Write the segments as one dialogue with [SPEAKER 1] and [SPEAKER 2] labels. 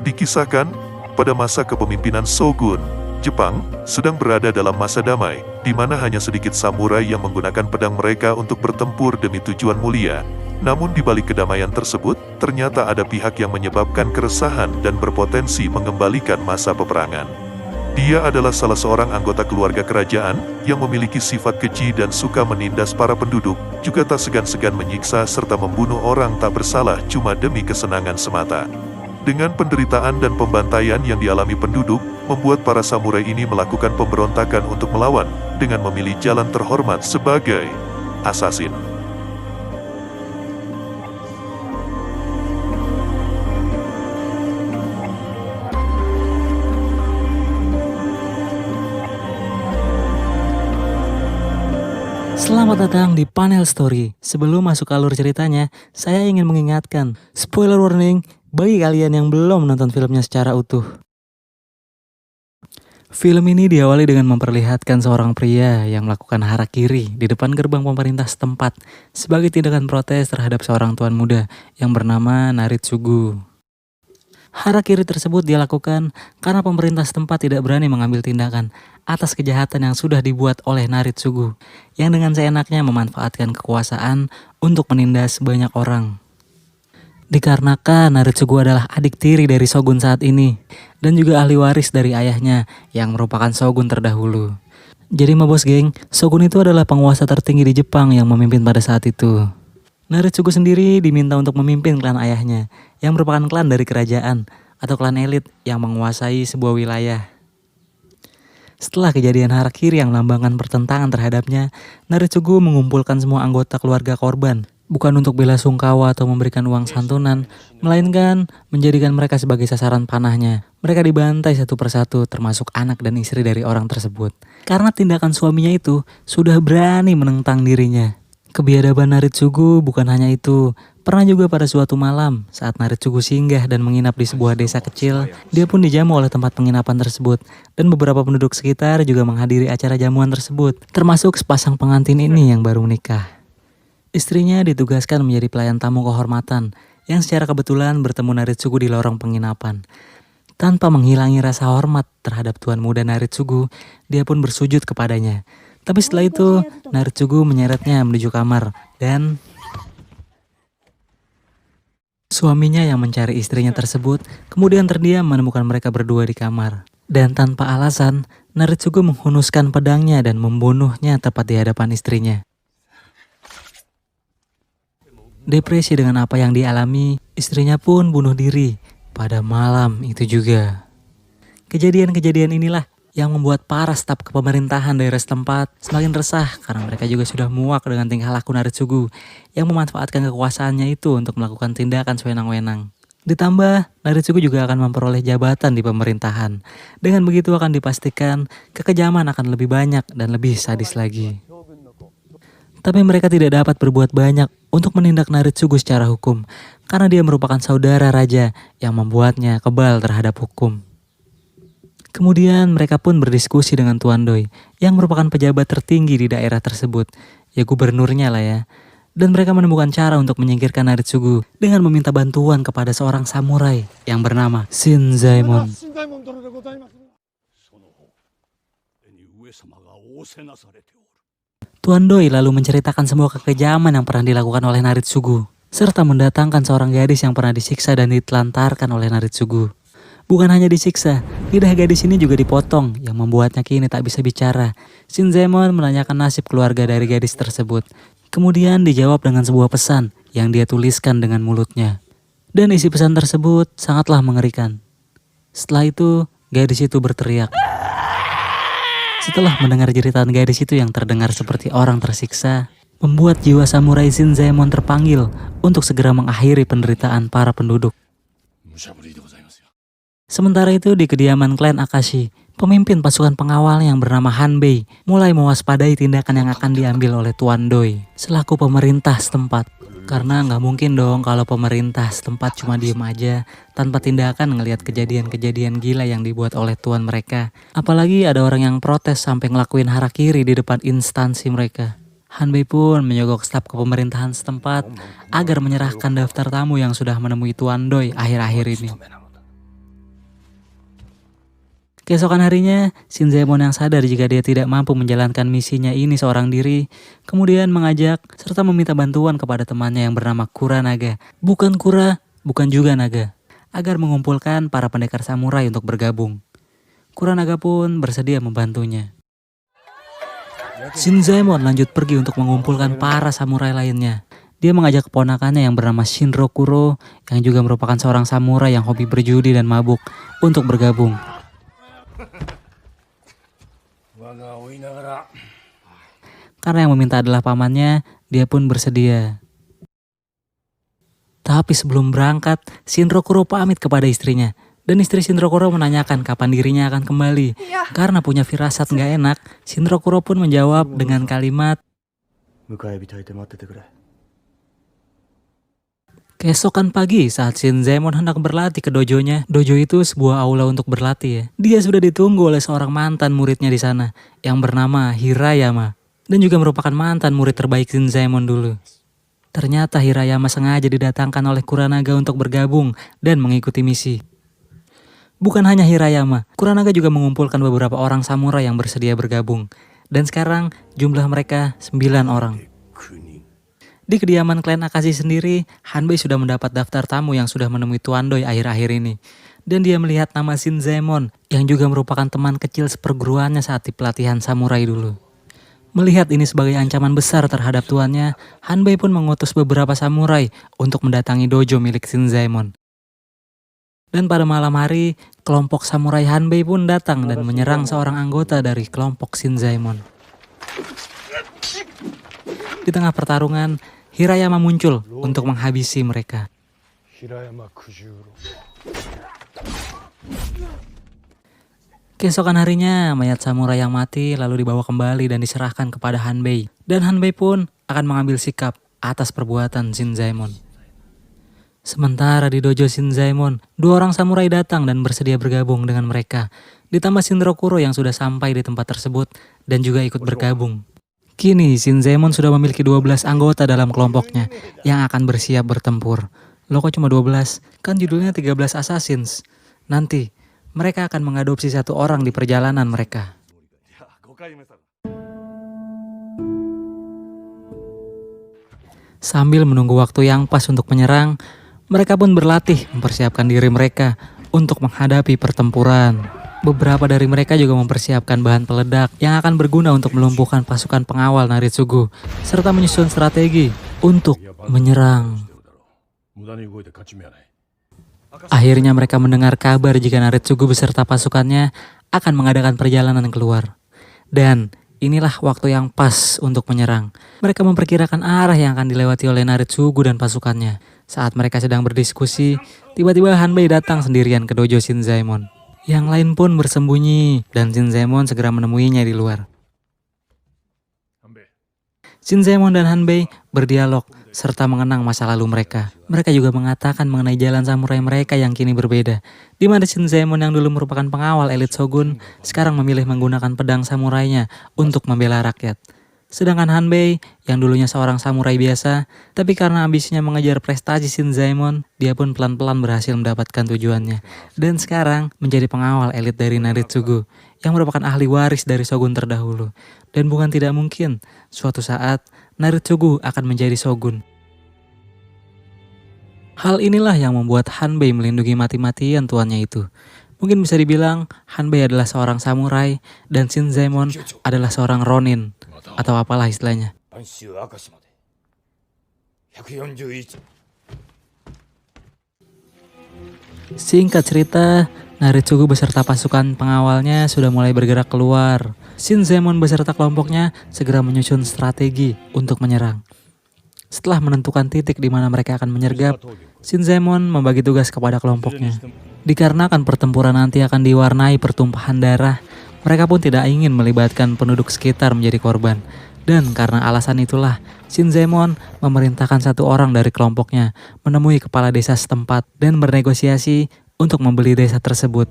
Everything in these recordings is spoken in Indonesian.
[SPEAKER 1] Dikisahkan, pada masa kepemimpinan Shogun, Jepang sedang berada dalam masa damai, di mana hanya sedikit samurai yang menggunakan pedang mereka untuk bertempur demi tujuan mulia. Namun di balik kedamaian tersebut, ternyata ada pihak yang menyebabkan keresahan dan berpotensi mengembalikan masa peperangan. Dia adalah salah seorang anggota keluarga kerajaan yang memiliki sifat keji dan suka menindas para penduduk, juga tak segan-segan menyiksa serta membunuh orang tak bersalah cuma demi kesenangan semata. Dengan penderitaan dan pembantaian yang dialami penduduk, membuat para samurai ini melakukan pemberontakan untuk melawan dengan memilih jalan terhormat sebagai assassin.
[SPEAKER 2] Selamat datang di Panel Story. Sebelum masuk alur ceritanya, saya ingin mengingatkan, spoiler warning bagi kalian yang belum menonton filmnya secara utuh. Film ini diawali dengan memperlihatkan seorang pria yang melakukan harakiri di depan gerbang pemerintah setempat sebagai tindakan protes terhadap seorang tuan muda yang bernama Naritsugu. Harakiri tersebut dia lakukan karena pemerintah setempat tidak berani mengambil tindakan atas kejahatan yang sudah dibuat oleh Naritsugu, yang dengan seenaknya memanfaatkan kekuasaan untuk menindas banyak orang. Dikarenakan Naritsugu adalah adik tiri dari Shogun saat ini, dan juga ahli waris dari ayahnya yang merupakan Shogun terdahulu. Jadi bos geng, Shogun itu adalah penguasa tertinggi di Jepang yang memimpin pada saat itu. Naritsugu sendiri diminta untuk memimpin klan ayahnya, yang merupakan klan dari kerajaan atau klan elit yang menguasai sebuah wilayah. Setelah kejadian harakiri yang melambangkan pertentangan terhadapnya, Naritsugu mengumpulkan semua anggota keluarga korban, bukan untuk bela sungkawa atau memberikan uang santunan, melainkan menjadikan mereka sebagai sasaran panahnya. Mereka dibantai satu persatu, termasuk anak dan istri dari orang tersebut. Karena tindakan suaminya itu sudah berani menentang dirinya. Kebiadaban Naritsugu bukan hanya itu. Pernah juga pada suatu malam, saat Naritsugu singgah dan menginap di sebuah desa kecil, dia pun dijamu oleh tempat penginapan tersebut. Dan beberapa penduduk sekitar juga menghadiri acara jamuan tersebut, termasuk sepasang pengantin ini yang baru menikah. Istrinya ditugaskan menjadi pelayan tamu kehormatan, yang secara kebetulan bertemu Naritsugu di lorong penginapan. Tanpa menghilangi rasa hormat terhadap tuan muda Naritsugu, dia pun bersujud kepadanya. Tapi setelah itu, Naritsugu menyeretnya menuju kamar, dan suaminya yang mencari istrinya tersebut kemudian terdiam menemukan mereka berdua di kamar. Dan tanpa alasan, Naritsugu menghunuskan pedangnya dan membunuhnya tepat di hadapan istrinya. Depresi dengan apa yang dialami, istrinya pun bunuh diri pada malam itu juga. Kejadian-kejadian inilah yang membuat para staf kepemerintahan daerah setempat semakin resah karena mereka juga sudah muak dengan tingkah laku Naritsugu yang memanfaatkan kekuasaannya itu untuk melakukan tindakan sewenang-wenang. Ditambah, Naritsugu juga akan memperoleh jabatan di pemerintahan. Dengan begitu akan dipastikan kekejaman akan lebih banyak dan lebih sadis lagi. Tapi mereka tidak dapat berbuat banyak untuk menindak Naritsugu secara hukum karena dia merupakan saudara raja yang membuatnya kebal terhadap hukum. Kemudian mereka pun berdiskusi dengan Tuan Doi yang merupakan pejabat tertinggi di daerah tersebut, ya gubernurnya lah ya. Dan mereka menemukan cara untuk menyingkirkan Naritsugu dengan meminta bantuan kepada seorang samurai yang bernama Shinzaemon. Tuan Doi lalu menceritakan semua kekejaman yang pernah dilakukan oleh Naritsugu, serta mendatangkan seorang gadis yang pernah disiksa dan ditelantarkan oleh Naritsugu. Bukan hanya disiksa, lidah gadis ini juga dipotong yang membuatnya kini tak bisa bicara. Shinzaemon menanyakan nasib keluarga dari gadis tersebut. Kemudian dijawab dengan sebuah pesan yang dia tuliskan dengan mulutnya. Dan isi pesan tersebut sangatlah mengerikan. Setelah itu, gadis itu berteriak. Setelah mendengar jeritan gadis itu yang terdengar seperti orang tersiksa, membuat jiwa samurai Shinzaemon terpanggil untuk segera mengakhiri penderitaan para penduduk. Sementara itu di kediaman klan Akashi, pemimpin pasukan pengawal yang bernama Hanbei mulai mewaspadai tindakan yang akan diambil oleh Tuan Doi selaku pemerintah setempat. Karena nggak mungkin dong kalau pemerintah setempat cuma diem aja tanpa tindakan ngelihat kejadian-kejadian gila yang dibuat oleh tuan mereka. Apalagi ada orang yang protes sampai ngelakuin harakiri di depan instansi mereka. Hanbei pun menyogok staf kepemerintahan setempat agar menyerahkan daftar tamu yang sudah menemui Tuan Doi akhir-akhir ini. Keesokan harinya, Shinzaemon yang sadar jika dia tidak mampu menjalankan misinya ini seorang diri, kemudian mengajak serta meminta bantuan kepada temannya yang bernama Kuranaga. Bukan Kura, bukan juga Naga, agar mengumpulkan para pendekar samurai untuk bergabung. Kuranaga pun bersedia membantunya. Shinzaemon lanjut pergi untuk mengumpulkan para samurai lainnya. Dia mengajak keponakannya yang bernama Shinro Kuro, yang juga merupakan seorang samurai yang hobi berjudi dan mabuk, untuk bergabung. Karena yang meminta adalah pamannya, dia pun bersedia. Tapi sebelum berangkat, Shinro Kuro pamit kepada istrinya. Dan istri Shinro Kuro menanyakan kapan dirinya akan kembali. Karena punya firasat gak enak, Shinro Kuro pun menjawab dengan kalimat, keesokan pagi saat Shinzaemon hendak berlatih ke dojonya, dojo itu sebuah aula untuk berlatih ya. Dia sudah ditunggu oleh seorang mantan muridnya di sana yang bernama Hirayama dan juga merupakan mantan murid terbaik Shinzaemon dulu. Ternyata Hirayama sengaja didatangkan oleh Kuranaga untuk bergabung dan mengikuti misi. Bukan hanya Hirayama, Kuranaga juga mengumpulkan beberapa orang samurai yang bersedia bergabung. Dan sekarang jumlah mereka 9 orang. Di kediaman klan Akashi sendiri, Hanbei sudah mendapat daftar tamu yang sudah menemui Tuan Doi akhir-akhir ini. Dan dia melihat nama Shinzaemon yang juga merupakan teman kecil seperguruannya saat di pelatihan samurai dulu. Melihat ini sebagai ancaman besar terhadap tuannya, Hanbei pun mengutus beberapa samurai untuk mendatangi dojo milik Shinzaemon. Dan pada malam hari, kelompok samurai Hanbei pun datang dan menyerang seorang anggota dari kelompok Shinzaemon. Di tengah pertarungan, Hirayama muncul untuk menghabisi mereka. Keesokan harinya, mayat samurai yang mati lalu dibawa kembali dan diserahkan kepada Hanbei. Dan Hanbei pun akan mengambil sikap atas perbuatan Shinzaemon. Sementara di dojo Shinzaemon, 2 orang samurai datang dan bersedia bergabung dengan mereka. Ditambah Shinro Kuro yang sudah sampai di tempat tersebut dan juga ikut bergabung. Kini Shinzaemon sudah memiliki 12 anggota dalam kelompoknya yang akan bersiap bertempur. Loh kok cuma 12? Kan judulnya 13 Assassins. Nanti mereka akan mengadopsi 1 orang di perjalanan mereka. Sambil menunggu waktu yang pas untuk menyerang, mereka pun berlatih mempersiapkan diri mereka untuk menghadapi pertempuran. Beberapa dari mereka juga mempersiapkan bahan peledak yang akan berguna untuk melumpuhkan pasukan pengawal Naritsugu, serta menyusun strategi untuk menyerang. Akhirnya mereka mendengar kabar jika Naritsugu beserta pasukannya akan mengadakan perjalanan keluar. Dan inilah waktu yang pas untuk menyerang. Mereka memperkirakan arah yang akan dilewati oleh Naritsugu dan pasukannya. Saat mereka sedang berdiskusi, tiba-tiba Hanbei datang sendirian ke dojo Shinzaemon. Yang lain pun bersembunyi dan Shinzaemon segera menemuinya di luar. Shinzaemon dan Hanbei berdialog serta mengenang masa lalu mereka. Mereka juga mengatakan mengenai jalan samurai mereka yang kini berbeda. Di mana Shinzaemon yang dulu merupakan pengawal elit shogun, sekarang memilih menggunakan pedang samurainya untuk membela rakyat. Sedangkan Hanbei yang dulunya seorang samurai biasa, tapi karena ambisinya mengejar prestasi Shinzaemon, dia pun pelan-pelan berhasil mendapatkan tujuannya. Dan sekarang menjadi pengawal elit dari Naritsugu, yang merupakan ahli waris dari shogun terdahulu. Dan bukan tidak mungkin, suatu saat Naritsugu akan menjadi shogun. Hal inilah yang membuat Hanbei melindungi mati-matian tuannya itu. Mungkin bisa dibilang Hanbei adalah seorang samurai dan Shinzaemon adalah seorang ronin. Atau apalah istilahnya. Singkat cerita, Naritsugu beserta pasukan pengawalnya sudah mulai bergerak keluar. Shinzaemon beserta kelompoknya segera menyusun strategi untuk menyerang. Setelah menentukan titik di mana mereka akan menyergap, Shinzaemon membagi tugas kepada kelompoknya. Dikarenakan pertempuran nanti akan diwarnai pertumpahan darah, mereka pun tidak ingin melibatkan penduduk sekitar menjadi korban. Dan karena alasan itulah, Shinzaemon memerintahkan 1 orang dari kelompoknya menemui kepala desa setempat dan bernegosiasi untuk membeli desa tersebut.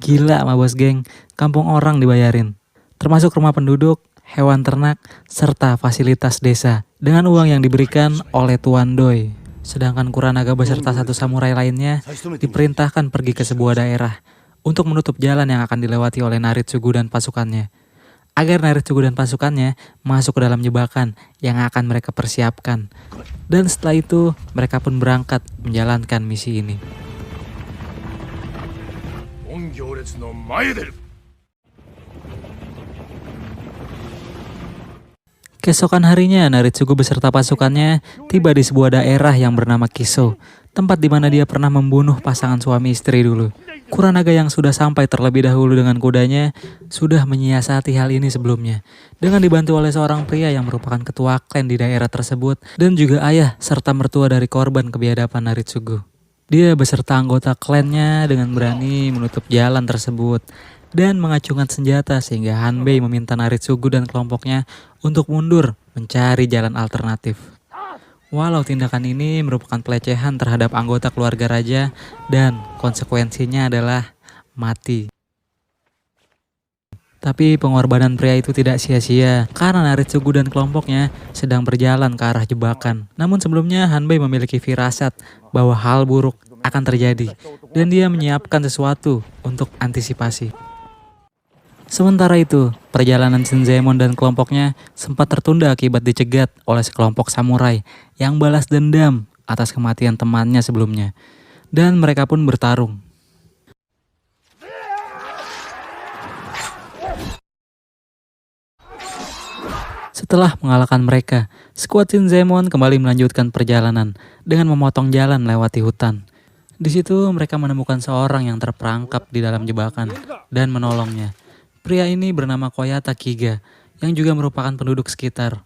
[SPEAKER 2] Gila ma bos geng, kampung orang dibayarin. Termasuk rumah penduduk, hewan ternak, serta fasilitas desa dengan uang yang diberikan oleh Tuan Doi. Sedangkan Kuranaga beserta 1 samurai lainnya diperintahkan pergi ke sebuah daerah untuk menutup jalan yang akan dilewati oleh Naritsugu dan pasukannya. Agar Naritsugu dan pasukannya masuk ke dalam jebakan yang akan mereka persiapkan. Dan setelah itu, mereka pun berangkat menjalankan misi ini. Keesokan harinya, Naritsugu beserta pasukannya tiba di sebuah daerah yang bernama Kiso, tempat di mana dia pernah membunuh pasangan suami istri dulu. Kuranaga yang sudah sampai terlebih dahulu dengan kudanya sudah menyiasati hal ini sebelumnya, dengan dibantu oleh seorang pria yang merupakan ketua klan di daerah tersebut dan juga ayah serta mertua dari korban kebiadaban Naritsugu. Dia beserta anggota klannya dengan berani menutup jalan tersebut dan mengacungkan senjata sehingga Hanbei meminta Naritsugu dan kelompoknya untuk mundur mencari jalan alternatif. Walau tindakan ini merupakan pelecehan terhadap anggota keluarga raja dan konsekuensinya adalah mati. Tapi pengorbanan pria itu tidak sia-sia karena Naritsugu dan kelompoknya sedang berjalan ke arah jebakan. Namun sebelumnya Hanbei memiliki firasat bahwa hal buruk akan terjadi dan dia menyiapkan sesuatu untuk antisipasi. Sementara itu, perjalanan Shinzaemon dan kelompoknya sempat tertunda akibat dicegat oleh sekelompok samurai yang balas dendam atas kematian temannya sebelumnya. Dan mereka pun bertarung. Setelah mengalahkan mereka, skuad Shinzaemon kembali melanjutkan perjalanan dengan memotong jalan melewati hutan. Di situ mereka menemukan seorang yang terperangkap di dalam jebakan dan menolongnya. Pria ini bernama Koyata Kiga, yang juga merupakan penduduk sekitar.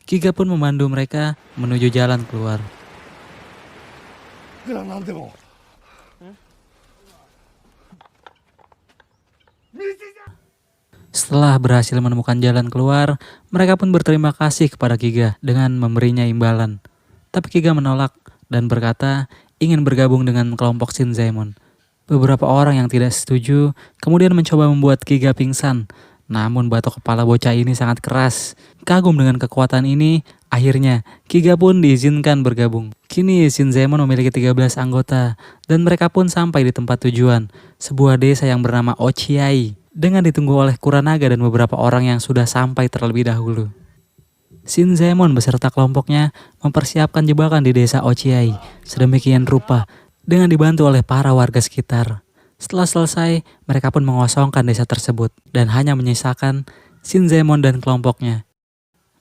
[SPEAKER 2] Kiga pun memandu mereka menuju jalan keluar. Setelah berhasil menemukan jalan keluar, mereka pun berterima kasih kepada Kiga dengan memberinya imbalan. Tapi Kiga menolak dan berkata ingin bergabung dengan kelompok Shinzaemon. Beberapa orang yang tidak setuju kemudian mencoba membuat Kiga pingsan. Namun batok kepala bocah ini sangat keras. Kagum dengan kekuatan ini, akhirnya Kiga pun diizinkan bergabung. Kini Shinzaemon memiliki 13 anggota dan mereka pun sampai di tempat tujuan, sebuah desa yang bernama Ochiai, dengan ditunggu oleh Kuranaga dan beberapa orang yang sudah sampai terlebih dahulu. Shinzaemon beserta kelompoknya mempersiapkan jebakan di desa Ochiai sedemikian rupa dengan dibantu oleh para warga sekitar. Setelah selesai, mereka pun mengosongkan desa tersebut dan hanya menyisakan Shinzaemon dan kelompoknya.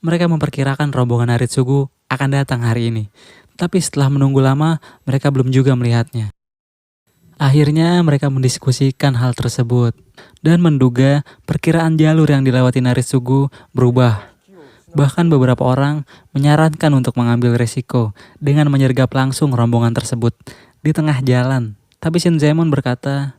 [SPEAKER 2] Mereka memperkirakan rombongan Naritsugu akan datang hari ini, tapi setelah menunggu lama, mereka belum juga melihatnya. Akhirnya mereka mendiskusikan hal tersebut dan menduga perkiraan jalur yang dilewati Naritsugu berubah. Bahkan beberapa orang menyarankan untuk mengambil resiko dengan menyergap langsung rombongan tersebut di tengah jalan. Tapi Shinzaemon berkata,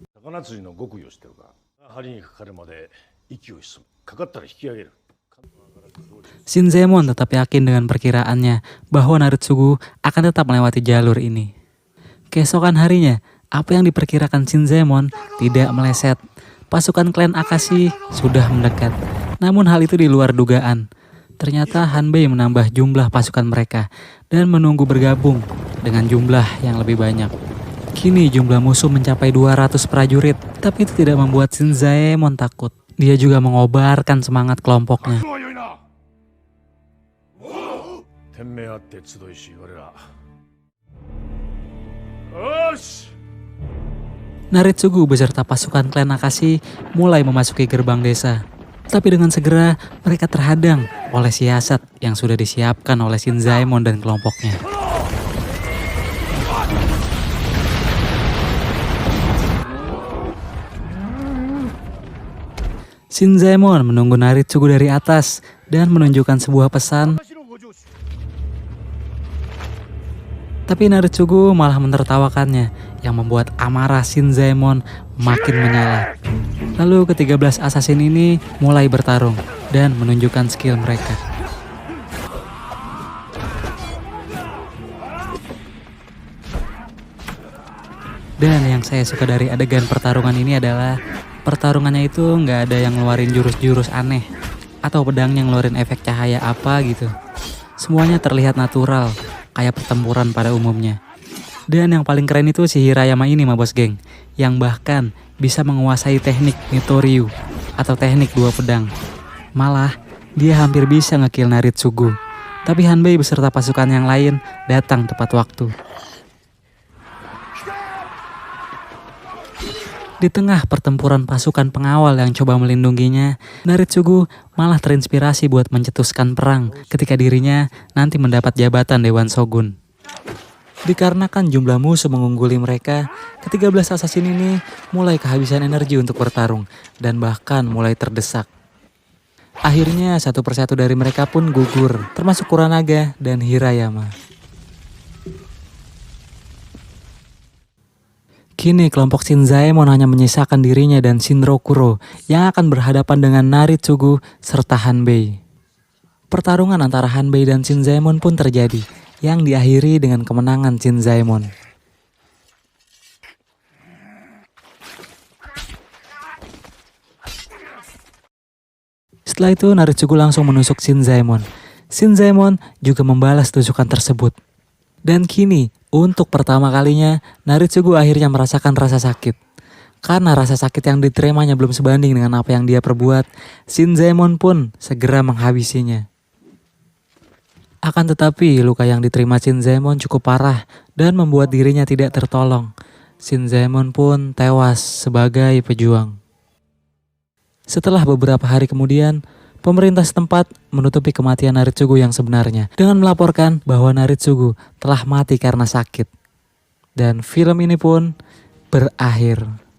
[SPEAKER 2] Shinzaemon tetap yakin dengan perkiraannya bahwa Naritsugu akan tetap melewati jalur ini. Keesokan harinya, apa yang diperkirakan Shinzaemon tidak meleset. Pasukan klan Akashi sudah mendekat. Namun hal itu di luar dugaan. Ternyata Hanbei menambah jumlah pasukan mereka dan menunggu bergabung dengan jumlah yang lebih banyak. Kini jumlah musuh mencapai 200 prajurit, tapi itu tidak membuat Shinzaemon takut. Dia juga mengobarkan semangat kelompoknya. Naritsugu beserta pasukan klan Akashi mulai memasuki gerbang desa. Tapi dengan segera mereka terhadang oleh siasat yang sudah disiapkan oleh Shinzaemon dan kelompoknya. Shinzaemon menunggu Naritsugu dari atas dan menunjukkan sebuah pesan. Tapi Naritsugu malah menertawakannya yang membuat amarah Shinzaemon makin menyala. Lalu ke-13 assassin ini mulai bertarung dan menunjukkan skill mereka. Dan yang saya suka dari adegan pertarungan ini adalah pertarungannya itu nggak ada yang ngeluarin jurus-jurus aneh atau pedangnya ngeluarin efek cahaya apa gitu. Semuanya terlihat natural, kayak pertempuran pada umumnya. Dan yang paling keren itu si Hirayama ini mah bos geng, yang bahkan bisa menguasai teknik Nitoryu atau teknik dua pedang. Malah dia hampir bisa ngekill Naritsugu. Tapi Hanbei beserta pasukan yang lain datang tepat waktu. Di tengah pertempuran pasukan pengawal yang coba melindunginya, Naritsugu malah terinspirasi buat mencetuskan perang ketika dirinya nanti mendapat jabatan Dewan Shogun. Dikarenakan jumlah musuh mengungguli mereka, ke-13 assassin ini mulai kehabisan energi untuk bertarung dan bahkan mulai terdesak. Akhirnya satu persatu dari mereka pun gugur, termasuk Kuranaga dan Hirayama. Kini kelompok Shinzaemon hanya menyisakan dirinya dan Shinrokuro yang akan berhadapan dengan Naritsugu serta Hanbei. Pertarungan antara Hanbei dan Shinzaemon pun terjadi, yang diakhiri dengan kemenangan Shinzaemon. Setelah itu Naritsugu langsung menusuk Shinzaemon. Shinzaemon juga membalas tusukan tersebut. Dan kini, untuk pertama kalinya, Naritsugu akhirnya merasakan rasa sakit. Karena rasa sakit yang diterimanya belum sebanding dengan apa yang dia perbuat, Shinzaemon pun segera menghabisinya. Akan tetapi, luka yang diterima Shinzaemon cukup parah dan membuat dirinya tidak tertolong. Shinzaemon pun tewas sebagai pejuang. Setelah beberapa hari kemudian, pemerintah setempat menutupi kematian Naritsugu yang sebenarnya dengan melaporkan bahwa Naritsugu telah mati karena sakit. Dan film ini pun berakhir.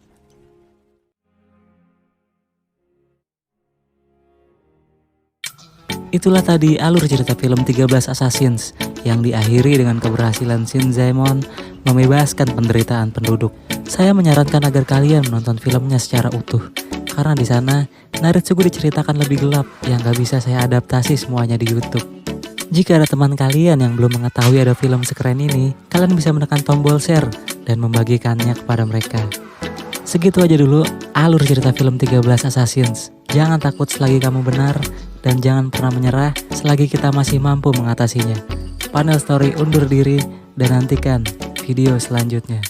[SPEAKER 2] Itulah tadi alur cerita film 13 Assassins yang diakhiri dengan keberhasilan Shinzaemon membebaskan penderitaan penduduk. Saya menyarankan agar kalian menonton filmnya secara utuh, karena di sana Naritsugu diceritakan lebih gelap yang gak bisa saya adaptasi semuanya di YouTube. Jika ada teman kalian yang belum mengetahui ada film sekeren ini, kalian bisa menekan tombol share dan membagikannya kepada mereka. Segitu aja dulu alur cerita film 13 Assassins. Jangan takut selagi kamu benar, dan jangan pernah menyerah selagi kita masih mampu mengatasinya. Panel Story undur diri dan nantikan video selanjutnya.